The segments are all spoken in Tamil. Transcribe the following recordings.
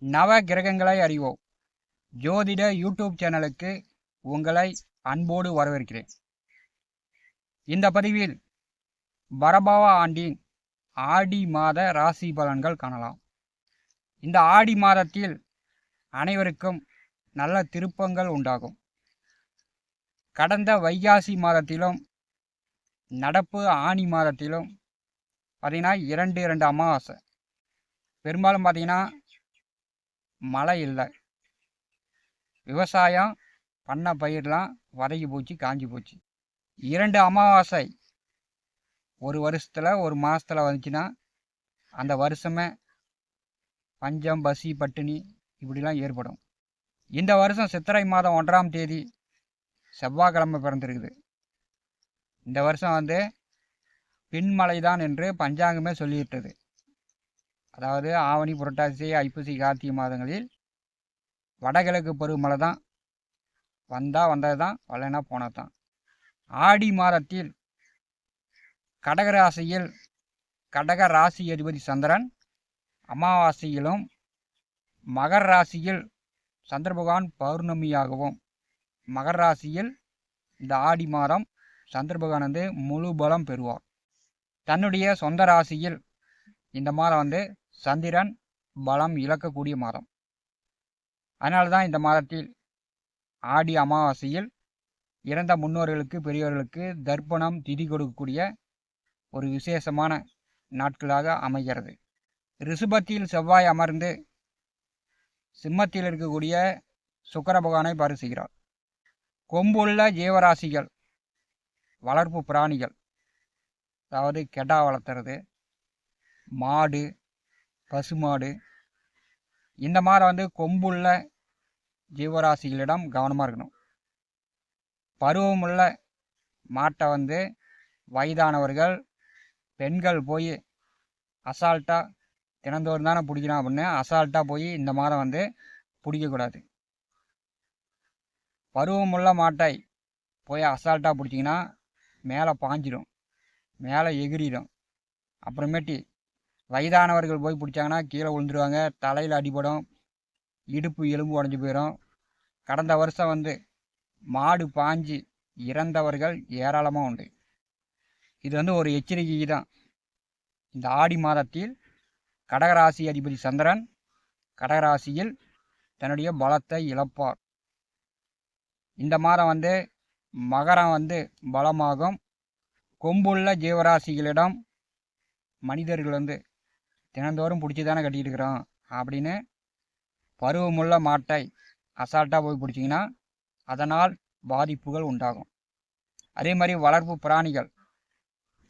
நவ கிரகங்களை அறிவோம் ஜோதிட யூடியூப் சேனலுக்கு உங்களை அன்போடு வரவேற்கிறேன். இந்த பதிவில் பரபவ ஆண்டின் ஆடி மாத ராசி பலன்கள் காணலாம். இந்த ஆடி மாதத்தில் அனைவருக்கும் நல்ல திருப்பங்கள் உண்டாகும். கடந்த வைகாசி மாதத்திலும் நடப்பு ஆணி மாதத்திலும் பார்த்தீங்கன்னா இரண்டு அமாவாசை. பெரும்பாலும் பார்த்தீங்கன்னா மழை இல்லை, விவசாயம் பண்ண பயிரெலாம் வதங்கி போச்சு, காஞ்சி போச்சு. 2 அமாவாசை ஒரு வருஷத்தில் ஒரு மாதத்தில் வந்துச்சுன்னா அந்த வருஷமே பஞ்சம், பசி, பட்டினி இப்படிலாம் ஏற்படும். இந்த வருஷம் சித்திரை மாதம் 1ஆம் தேதி செவ்வாய்க்கிழமை பிறந்திருக்குது. இந்த வருஷம் பின்மலை தான் என்று பஞ்சாங்கமே சொல்லிவிட்டது. அதாவது ஆவணி, புரட்டாசி, ஐப்பசி, கார்த்திகை மாதங்களில் வடகிழக்கு பருவமழை தான். வந்தது தான், வரலைன்னா போனது தான். ஆடி மாதத்தில் கடகராசியில் கடக ராசி அதிபதி சந்திரன் அமாவாசையிலும், மகர ராசியில் சந்திர பகவான் பௌர்ணமியாகவும், மகர ராசியில் இந்த ஆடி மாதம் சந்திர பகவான் முழு பலம் பெறுவார். தன்னுடைய சொந்த ராசியில் இந்த மாதம் சந்திரன் பலம் இழக்கக்கூடிய மாதம். அதனால தான் இந்த மாதத்தில் ஆடி அமாவாசையில் இறந்த முன்னோர்களுக்கு, பெரியவர்களுக்கு தர்ப்பணம் திதி கொடுக்கக்கூடிய ஒரு விசேஷமான நாட்களாக அமைகிறது. ரிஷபத்தில் செவ்வாய் அமர்ந்து சிம்மத்தில் இருக்கக்கூடிய சுக்கிர பகவானை பரிசுகிறார். கொம்புள்ள ஜீவராசிகள், வளர்ப்பு பிராணிகள், அதாவது கெடா வளர்த்துறது, மாடு, பசுமாடு, இந்த மாதிரி கொம்புள்ள ஜீவராசிகளிடம் கவனமாக இருக்கணும். பருவமுள்ள மாட்டை வயதானவர்கள், பெண்கள் போய் அசால்ட்டாக தினந்தோறும் தானே பிடிக்கணும் அப்படின்னு அசால்ட்டாக போய் இந்த மாதம் பிடிக்கக்கூடாது. பருவமுள்ள மாட்டை போய் அசால்ட்டாக பிடிச்சிங்கன்னா மேலே பாஞ்சிடும், மேலே எகிரிடும். அப்புறமேட்டி வயதானவர்கள் போய் பிடிச்சாங்கன்னா கீழே விழுந்துருவாங்க, தலையில் அடிபடும், இடுப்பு எலும்பு உடஞ்சி போயிடும். கடந்த வருஷம் மாடு பாஞ்சி இறந்தவர்கள் ஏராளமாக உண்டு. இது ஒரு எச்சரிக்கை தான். இந்த ஆடி மாதத்தில் கடகராசி அதிபதி சந்திரன் கடகராசியில் தன்னுடைய பலத்தை இழப்பார். இந்த மாதம் மகரம் பலமாகும். கொம்புள்ள ஜீவராசிகளிடம் மனிதர்கள் தினந்தோறும் பிடிச்சி தானே கட்டிகிட்டு இருக்கிறோம் அப்படின்னு பருவமுள்ள மாட்டை அசால்ட்டாக போய் பிடிச்சிங்கன்னா அதனால் பாதிப்புகள் உண்டாகும். அதே மாதிரி வளர்ப்பு பிராணிகள்,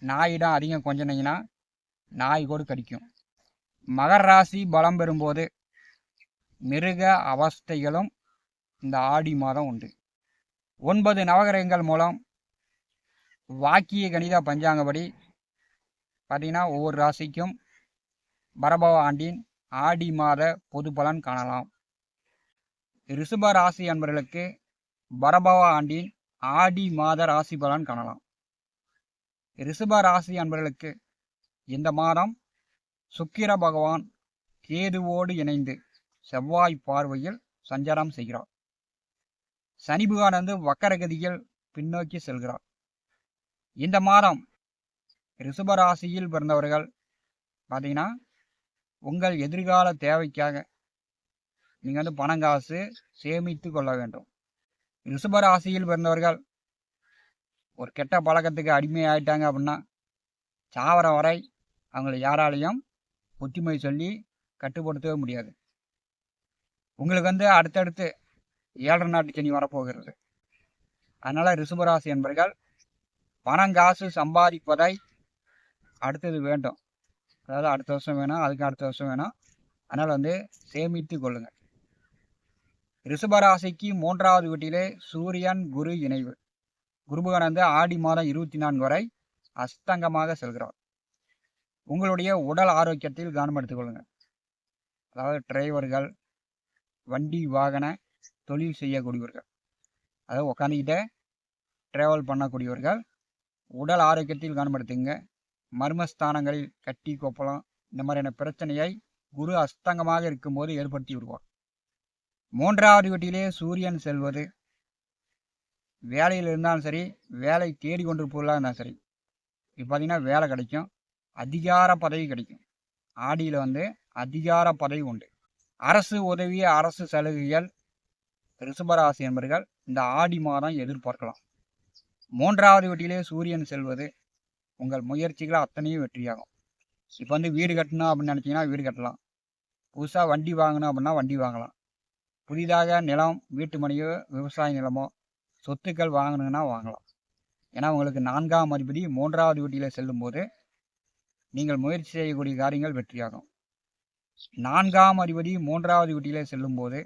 நாயிடம் அதிகம் கொஞ்சினீங்கன்னா நாய் கூட கடிக்கும். மகர ராசி பலம் பெறும்போது மிருக அவஸ்தைகளும் இந்த ஆடி மாதம் உண்டு. 9 நவகிரகங்கள் மூலம் வாக்கிய கணித பஞ்சாங்கப்படி பார்த்தீங்கன்னா ஒவ்வொரு ராசிக்கும் பரபவ ஆண்டின் ஆடி மாத பொது பலன் காணலாம். ரிஷப ராசி அன்பர்களுக்கு பரபவ ஆண்டின் ஆடி மாத ராசி பலன் காணலாம். ரிஷப ராசி அன்பர்களுக்கு இந்த மாதம் சுக்கிர பகவான் கேதுவோடு இணைந்து செவ்வாய் பார்வையில் சஞ்சாரம் செய்கிறார். சனி பகவான் வக்கரகதியில் பின்னோக்கி செல்கிறார். இந்த மாதம் ரிஷபராசியில் பிறந்தவர்கள் பார்த்தீங்கன்னா உங்கள் எதிர்கால தேவைக்காக நீங்கள் பணங்காசு சேமித்து கொள்ள வேண்டும். ரிஷபராசியில் பிறந்தவர்கள் ஒரு கெட்ட பழக்கத்துக்கு அடிமையாயிட்டாங்க அப்படின்னா சாவர வரை அவங்களை யாராலையும் புத்திமை சொல்லி கட்டுப்படுத்தவே முடியாது. உங்களுக்கு அடுத்தடுத்து 7 நாட்டு சனி வரப்போகிறது. அதனால் ரிஷபராசி என்பர்கள் பணங்காசு சம்பாதிப்பதை அடுத்தது வேண்டும். அதாவது அடுத்த வருஷம் வேணும், அதுக்கு அடுத்த வருஷம் வேணும். அதனால் சேமித்து கொள்ளுங்கள். ரிஷபராசிக்கு 3வது வீட்டிலே சூரியன் குரு இணைவு. குருபகவான் ஆடி மாதம் 24 வரை அஸ்தங்கமாக செல்கிறார். உங்களுடைய உடல் ஆரோக்கியத்தில் கவனம் எடுத்துக்கொள்ளுங்கள். அதாவது டிரைவர்கள், வண்டி வாகன தொழில் செய்யக்கூடியவர்கள், அதாவது உட்காந்துக்கிட்டே ட்ராவல் பண்ணக்கூடியவர்கள் உடல் ஆரோக்கியத்தில் கவனம் எடுத்துங்க. மர்மஸ்தானங்களில் கட்டி கொப்பளம் இந்த மாதிரியான பிரச்சனையை குரு அஸ்தங்கமாக இருக்கும்போது ஏற்படுத்தி விடுவார். 3வது வீட்டிலே சூரியன் செல்வது வேலையில் இருந்தாலும் சரி, வேலை தேடி கொண்டிருப்பவர்களாக இருந்தாலும் சரி, இப்போ பார்த்தீங்கன்னா வேலை கிடைக்கும், அதிகார பதவி கிடைக்கும். ஆடியில் அதிகார பதவி உண்டு. அரசு உதவி, அரசு சலுகைகள் ரிஷபராசி என்பர்கள் இந்த ஆடி மாதம் எதிர்பார்க்கலாம். 3வது வீட்டிலே சூரியன் செல்வது உங்கள் முயற்சிகள் அத்தனையும் வெற்றியாகும். இப்போ வீடு கட்டணும் அப்படின்னு நினச்சிங்கன்னா வீடு கட்டலாம். புதுசாக வண்டி வாங்கணும் அப்படின்னா வண்டி வாங்கலாம். புதிதாக நிலம், வீட்டு மனையோ, விவசாய நிலமோ, சொத்துக்கள் வாங்கணுன்னா வாங்கலாம். ஏன்னா உங்களுக்கு 4ஆம் அதிபதி 3வது வீட்டில் செல்லும்போது நீங்கள் முயற்சி செய்யக்கூடிய காரியங்கள் வெற்றியாகும். 4ஆம் அதிபதி 3வது வீட்டிலே செல்லும்போது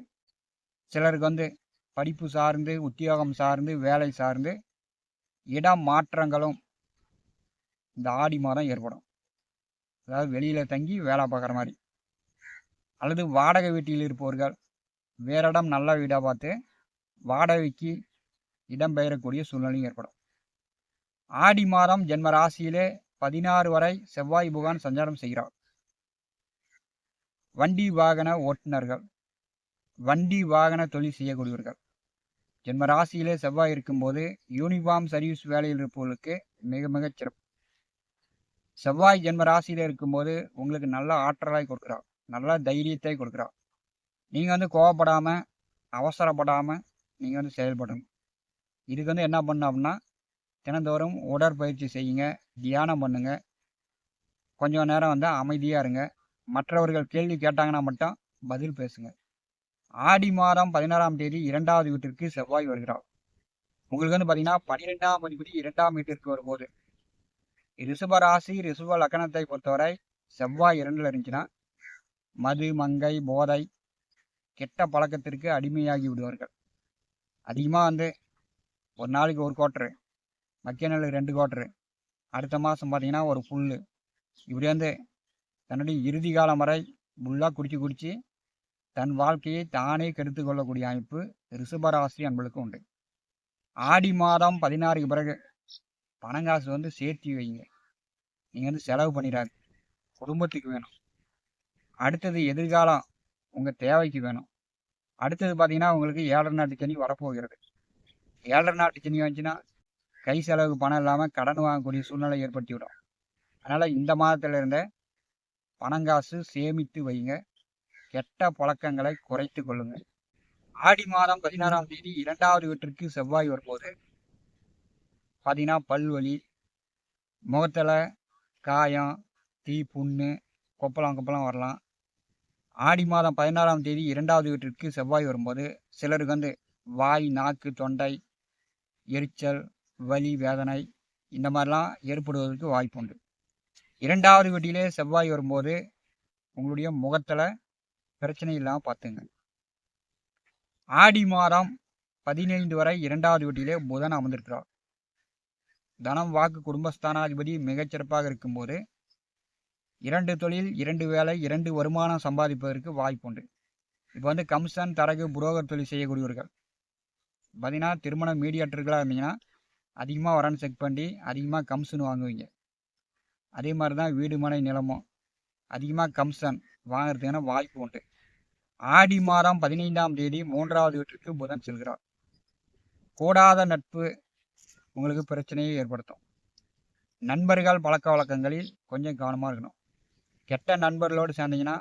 சிலருக்கு படிப்பு சார்ந்து, உத்தியோகம் சார்ந்து, வேலை சார்ந்து இடம் மாற்றங்களும் இந்த ஆடி மாதம் ஏற்படும். அதாவது வெளியில் தங்கி வேலை பார்க்குற மாதிரி, அல்லது வாடகை வீட்டில் இருப்பவர்கள் வேற இடம் நல்ல வீடாக பார்த்து வாடகைக்கு இடம் பெயரக்கூடிய சூழ்நிலையும் ஏற்படும். ஆடி மாதம் ஜென்ம ராசியிலே 16 வரை செவ்வாய் பகவான் சஞ்சாரம் செய்கிறார். வண்டி வாகன ஓட்டுநர்கள், வண்டி வாகன தொழில் செய்யக்கூடியவர்கள், ஜென்ம ராசியிலே செவ்வாய் இருக்கும்போது யூனிஃபார்ம் சர்வீஸ் வேலையில் இருப்பவர்களுக்கு மிக மிக சிறப்பு. செவ்வாய் ஜென்ம ராசியில் இருக்கும்போது உங்களுக்கு நல்ல ஆற்றலாய் கொடுக்குறார், நல்ல தைரியத்தை கொடுக்குறார். நீங்கள் கோவப்படாமல், அவசரப்படாமல் நீங்கள் செயல்படணும். இதுக்கு என்ன பண்ணணும் அப்படின்னா, தினந்தோறும் உடற்பயிற்சி செய்யுங்க, தியானம் பண்ணுங்க, கொஞ்சம் நேரம் அமைதியாக இருங்க, மற்றவர்கள் கேள்வி கேட்டாங்கன்னா மட்டும் பதில் பேசுங்க. ஆடி மாதம் 16ஆம் தேதி 2வது வீட்டிற்கு செவ்வாய் வருகிறார். உங்களுக்கு பார்த்தீங்கன்னா 12ஆம் அதிபதி 2ஆம் வீட்டிற்கு வரும்போது ரிஷபராசி, ரிஷப லக்னத்தை பொறுத்தவரை செவ்வாய் 2ல் இருந்துச்சுன்னா மது, மங்கை, போதை, கெட்ட பழக்கத்திற்கு அடிமையாகி விடுவார்கள். அதிகமாக ஒரு நாளைக்கு 1 குவார்ட்ரு, மக்கிய நாளுக்கு 2 குவார்ட்ரு, அடுத்த மாதம் பார்த்தீங்கன்னா ஒரு ஃபுல்லு, இப்படி தன்னுடைய இறுதி காலம் வரை ஃபுல்லாக குடிச்சு தன் வாழ்க்கையை தானே கெடுத்து கொள்ளக்கூடிய அமைப்பு ரிஷபராசி அன்பளுக்கு உண்டு. ஆடி மாதம் 16க்கு பிறகு பணங்காசு சேர்த்தி வைங்க. நீங்கள் செலவு பண்ணிடாது, குடும்பத்துக்கு வேணும். அடுத்தது எதிர்காலம் உங்கள் தேவைக்கு வேணும். அடுத்தது பார்த்தீங்கன்னா உங்களுக்கு 7 நாட்டு சனி வரப்போகிறது. 7 நாட்டு சனி வந்துச்சுன்னா கை செலவுக்கு பணம் இல்லாமல் கடன் வாங்கக்கூடிய சூழ்நிலை ஏற்படுத்தி விடும். அதனால் இந்த மாதத்தில் இருந்த பணங்காசு சேமித்து வைங்க, கெட்ட பழக்கங்களை குறைத்து கொள்ளுங்கள். ஆடி மாதம் 16ஆம் தேதி 2வது வீட்டிற்கு செவ்வாய் வரும்போது பார்த்தீங்கன்னா பல்வலி, முகத்தில் காயம், தீ, புண்ணு, கொப்பளம் வரலாம். ஆடி மாதம் 16ஆம் தேதி 2வது வீட்டிற்கு செவ்வாய் வரும்போது சிலருக்கு வாய், நாக்கு, தொண்டை எரிச்சல், வலி, வேதனை இந்த மாதிரிலாம் ஏற்படுவதற்கு வாய்ப்பு உண்டு. 2வது வீட்டிலே செவ்வாய் வரும்போது உங்களுடைய முகத்தில் பிரச்சனை இல்லாமல் பார்த்துங்க. ஆடி மாதம் 15 வரை 2வது வீட்டிலே புதன் அமர்ந்திருக்கிறார். தனம், வாக்கு, குடும்பஸ்தானாதிபதி மிகச்சிறப்பாக இருக்கும்போது 2 தொழில், 2 வேலை, 2 வருமானம் சம்பாதிப்பதற்கு வாய்ப்பு உண்டு. இப்போ கமிஷன், தரகு, புரோக்கர் தொழில் செய்யக்கூடியவர்கள் பார்த்தீங்கன்னா திருமண மீடியேட்டர்களாக இருந்தீங்கன்னா அதிகமாக வரன்னு செக் பண்ணி அதிகமாக கமிஷன் வாங்குவீங்க. அதே மாதிரி தான் வீடு, மனை, நிலமும் அதிகமாக கமிஷன் வாங்குறதுக்கான வாய்ப்பு உண்டு. ஆடி மாதம் 15ஆம் தேதி 3வது வீட்டிற்கு புதன் செல்கிறார். கூடாத நட்பு உங்களுக்கு பிரச்சனையை ஏற்படுத்தும். நண்பர்கள் பழக்க வழக்கங்களில் கொஞ்சம் கவனமாக இருக்கணும். கெட்ட நண்பர்களோடு சேர்ந்தீங்கன்னா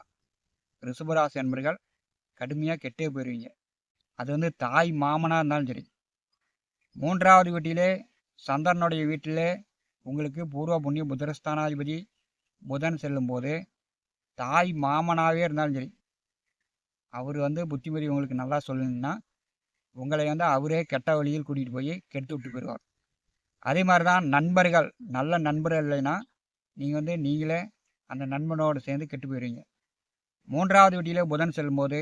ரிஷபராசி நண்பர்கள் கடுமையாக கெட்டே போயிடுவீங்க. அது தாய் மாமனாக இருந்தாலும் சரி. 3வது வீட்டிலே சந்திரனுடைய வீட்டிலே உங்களுக்கு பூர்வ புண்ணிய புத்திரஸ்தானாதிபதி புதன் செல்லும்போது தாய் மாமனாகவே இருந்தாலும் சரி, அவர் புத்திமதி உங்களுக்கு நல்லா சொல்லணும்னா உங்களை அவரே கெட்ட வழியில் கூட்டிகிட்டு போய் கெடுத்து விட்டு போயிடுவார். அதே மாதிரி தான் நண்பர்கள், நல்ல நண்பர்கள் இல்லைன்னா நீங்கள் நீங்களே அந்த நண்பனோடு சேர்ந்து கெட்டு போயிடுவீங்க. 3வது வீட்டிலே புதன் செல்லும்போது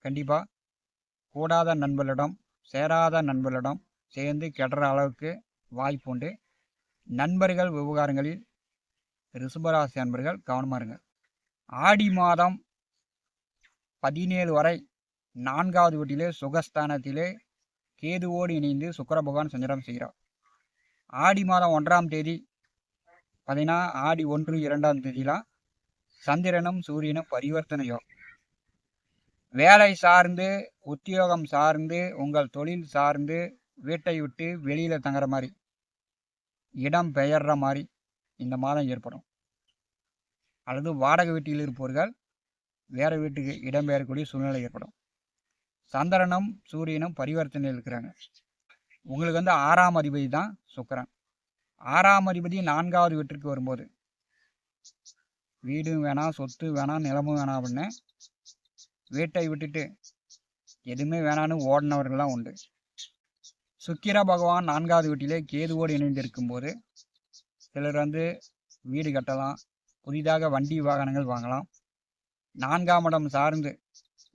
கண்டிப்பாக கூடாத நண்பர்களிடம், சேராத நண்பர்களிடம் சேர்ந்து கெடுற அளவுக்கு வாய்ப்பு உண்டு. நண்பர்கள் விவகாரங்களில் ரிஷபராசி நண்பர்கள் கவனமாக இருங்க. ஆடி மாதம் 17 வரை 4வது வீட்டிலே சுகஸ்தானத்திலே கேதுவோடு இணைந்து சுக்கிர பகவான் சஞ்சாரம் செய்கிறார். ஆடி மாதம் 1ஆம் தேதி பார்த்தீங்கன்னா ஆடி 1, 2ஆம் தேதிலாம் சந்திரனும் சூரியனும் பரிவர்த்தனை யோகம். வேலை சார்ந்து, உத்தியோகம் சார்ந்து, உங்கள் தொழில் சார்ந்து வீட்டை விட்டு வெளியில் தங்குற மாதிரி, இடம் பெயர்ற மாதிரி இந்த மாதம் ஏற்படும். அல்லது வாடகை வீட்டில் இருப்பவர்கள் வேறு வீட்டுக்கு இடம்பெயரக்கூடிய சூழ்நிலை ஏற்படும். சந்திரனும் சூரியனும் பரிவர்த்தனையில் இருக்கிறாங்க. உங்களுக்கு 6ஆம் அதிபதி தான் சுக்கிரன். 6ஆம் அதிபதி 4வது வீட்டிற்கு வரும்போது வீடும் வேணாம், சொத்து வேணாம், நிலமும் வேணாம் அப்படின்னு வீட்டை விட்டுட்டு எதுவுமே வேணான்னு ஓடினவர்கள்லாம் உண்டு. சுக்கிர பகவான் 4வது வீட்டிலே கேதுவோடு இணைந்து இருக்கும்போது சிலர் வீடு கட்டலாம், புதிதாக வண்டி வாகனங்கள் வாங்கலாம். 4ஆம் இடம் சார்ந்து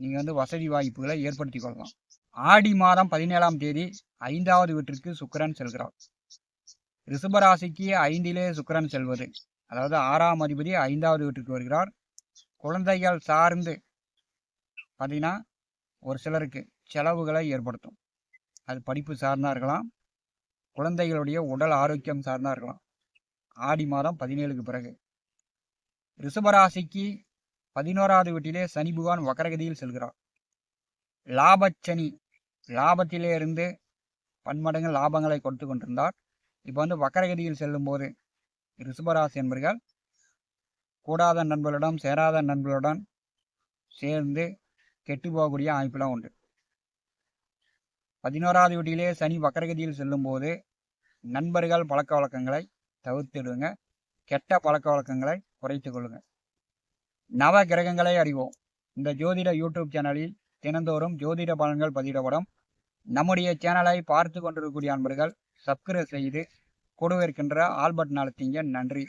நீங்கள் வசதி வாய்ப்புகளை ஏற்படுத்தி கொள்ளலாம். ஆடி மாதம் 17ஆம் தேதி 5வது வீட்டிற்கு சுக்கிரன் செல்கிறார். ரிஷபராசிக்கு 5லே சுக்கிரன் செல்வது, அதாவது 6ஆம் அதிபதி 5வது வீட்டிற்கு வருகிறார். குழந்தைகள் சார்ந்து பார்த்தீங்கன்னா ஒரு சிலருக்கு செலவுகளை ஏற்படுத்தும். அது படிப்பு சார்ந்தா இருக்கலாம், குழந்தைகளுடைய உடல் ஆரோக்கியம் சார்ந்தா இருக்கலாம். ஆடி மாதம் 17க்கு பிறகு ரிஷபராசிக்கு 11வது வீட்டிலே சனி பகவான் வக்கரகதியில் செல்கிறார். லாபச்சனி, லாபத்திலே இருந்து பன்மடங்கு லாபங்களை கொடுத்து கொண்டிருந்தார். இப்போ வக்கரகதியில் செல்லும் போது ரிஷபராசி என்பர்கள் கூடாத நண்பர்களுடன், சேராத நண்பர்களுடன் சேர்ந்து கெட்டு போகக்கூடிய அமைப்பெல்லாம் உண்டு. 11வது வீட்டிலே சனி வக்கரகதியில் செல்லும் போது நண்பர்கள் பழக்க வழக்கங்களை தவிர்த்திடுங்க, கெட்ட பழக்க வழக்கங்களை குறைத்து கொள்ளுங்க. நவ கிரகங்களை அறிவோம். இந்த ஜோதிட யூடியூப் சேனலில் தினந்தோறும் ஜோதிட பலன்கள் பதிவிடப்படும். நம்முடைய சேனலை பார்த்து கொண்டிருக்கக்கூடிய அன்பர்கள் சப்ஸ்கிரைப் செய்து கூடவே இருக்கின்ற ஆல் பட்டன் அழுத்திங்க. நன்றி.